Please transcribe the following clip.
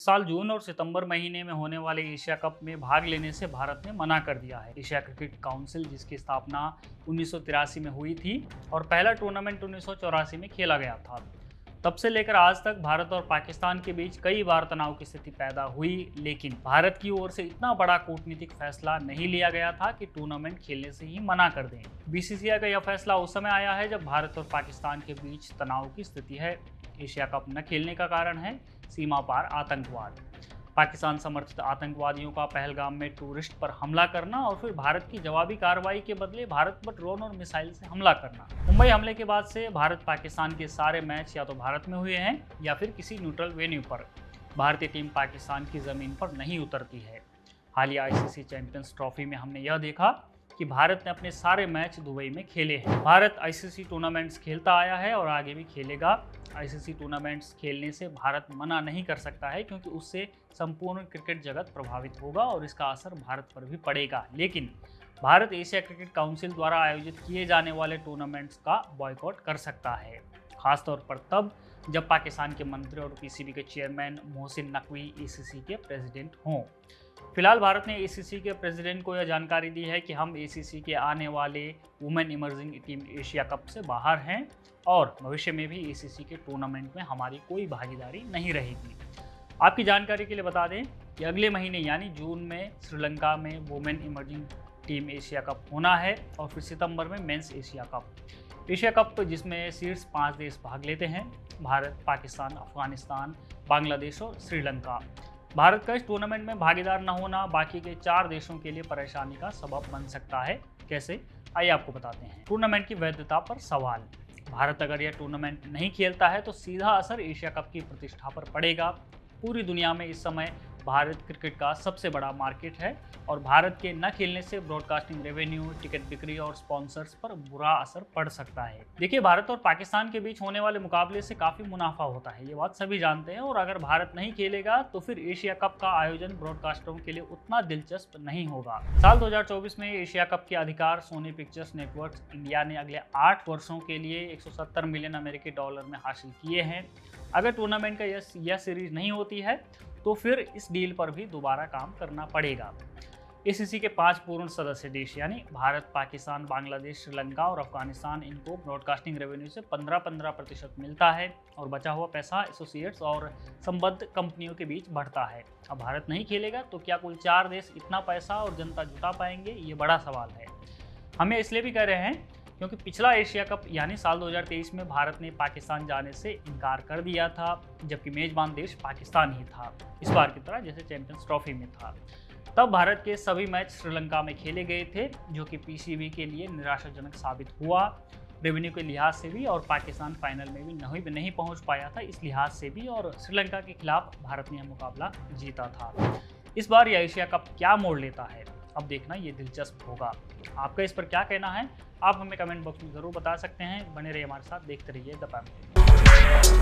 साल जून और सितंबर महीने में होने वाले एशिया कप में भाग लेने से भारत ने मना कर दिया है। एशिया क्रिकेट काउंसिल, जिसकी स्थापना 1983 में हुई थी और पहला टूर्नामेंट 1984 में खेला गया था, तब से लेकर आज तक भारत और पाकिस्तान के बीच कई बार तनाव की स्थिति पैदा हुई, लेकिन भारत की ओर से इतना बड़ा कूटनीतिक फैसला नहीं लिया गया था कि टूर्नामेंट खेलने से ही मना कर दें। बीसीसीआई का यह फैसला उस समय आया है जब भारत और पाकिस्तान के बीच तनाव की स्थिति है। एशिया कप न खेलने का कारण है सीमा पार आतंकवाद। पाकिस्तान समर्थित आतंकवादियों का पहलगाम में टूरिस्ट पर हमला करना और फिर भारत की जवाबी कार्रवाई के बदले भारत पर ड्रोन और मिसाइल से हमला करना। मुंबई हमले के बाद से भारत पाकिस्तान के सारे मैच या तो भारत में हुए हैं या फिर किसी न्यूट्रल वेन्यू पर। भारतीय टीम पाकिस्तान की जमीन पर नहीं उतरती है। हालिया आईसीसी चैंपियंस ट्रॉफी में हमने यह देखा कि भारत ने अपने सारे मैच दुबई में खेले हैं। भारत आईसीसी टूर्नामेंट्स खेलता आया है और आगे भी खेलेगा। आईसीसी टूर्नामेंट्स खेलने से भारत मना नहीं कर सकता है, क्योंकि उससे संपूर्ण क्रिकेट जगत प्रभावित होगा और इसका असर भारत पर भी पड़ेगा। लेकिन भारत एशिया क्रिकेट काउंसिल द्वारा आयोजित किए जाने वाले टूर्नामेंट्स का बॉयकॉट कर सकता है, खासतौर पर तब जब पाकिस्तान के मंत्री और पीसीबी के चेयरमैन मोहसिन नकवी एसीसी के प्रेसिडेंट हों। फिलहाल भारत ने एसीसी के प्रेसिडेंट को यह जानकारी दी है कि हम एसीसी के आने वाले women emerging team Asia cup से बाहर हैं और भविष्य में भी एसीसी के टूर्नामेंट में हमारी कोई भागीदारी नहीं रहेगी। आपकी जानकारी के लिए बता दें कि अगले महीने यानी जून में श्रीलंका में women emerging team Asia cup होना है और फिर सितंबर में men's Asia cup. Asia cup जिसमें शीर्ष 5 देश भाग लेते हैं: भारत, पाकिस्तान, अफगानिस्तान, बांग्लादेश और श्रीलंका। भारत का इस टूर्नामेंट में भागीदार न होना बाकी के 4 देशों के लिए परेशानी का सबब बन सकता है। कैसे, आइए आपको बताते हैं। टूर्नामेंट की वैधता पर सवाल। भारत अगर यह टूर्नामेंट नहीं खेलता है तो सीधा असर एशिया कप की प्रतिष्ठा पर पड़ेगा। पूरी दुनिया में इस समय भारत क्रिकेट का सबसे बड़ा मार्केट है और भारत के न खेलने से ब्रॉडकास्टिंग रेवेन्यू, टिकट बिक्री और स्पॉन्सर्स पर बुरा असर पड़ सकता है। देखिए, भारत और पाकिस्तान के बीच होने वाले मुकाबले से काफ़ी मुनाफा होता है, ये बात सभी जानते हैं। और अगर भारत नहीं खेलेगा तो फिर एशिया कप का आयोजन ब्रॉडकास्टरों के लिए उतना दिलचस्प नहीं होगा। साल 2024 में एशिया कप के अधिकार सोनी पिक्चर्स नेटवर्क्स इंडिया ने अगले 8 वर्षों के लिए 170 मिलियन अमेरिकी डॉलर में हासिल किए हैं। अगर टूर्नामेंट का यह सीरीज नहीं होती है तो फिर इस डील पर भी दोबारा काम करना पड़ेगा। एसीसी के 5 पूर्ण सदस्य देश यानी भारत, पाकिस्तान, बांग्लादेश, श्रीलंका और अफगानिस्तान, इनको ब्रॉडकास्टिंग रेवेन्यू से 15% मिलता है और बचा हुआ पैसा एसोसिएट्स और संबद्ध कंपनियों के बीच बढ़ता है। अब भारत नहीं खेलेगा तो क्या कुल 4 देश इतना पैसा और जनता जुटा पाएंगे? ये बड़ा सवाल है। हम इसलिए भी कह रहे हैं क्योंकि पिछला एशिया कप यानी साल 2023 में भारत ने पाकिस्तान जाने से इनकार कर दिया था, जबकि मेजबान देश पाकिस्तान ही था, इस बार की तरह जैसे चैंपियंस ट्रॉफी में था। तब भारत के सभी मैच श्रीलंका में खेले गए थे, जो कि पीसीबी के लिए निराशाजनक साबित हुआ, रेवेन्यू के लिहाज से भी, और पाकिस्तान फाइनल में भी नहीं पहुंच पाया था इस लिहाज से भी, और श्रीलंका के खिलाफ भारत ने यह मुकाबला जीता था। इस बार यह एशिया कप क्या मोड़ लेता है, अब देखना ये दिलचस्प होगा। आपका इस पर क्या कहना है, आप हमें कमेंट बॉक्स में ज़रूर बता सकते हैं। बने रहिए हमारे साथ, देखते रहिए द पैम।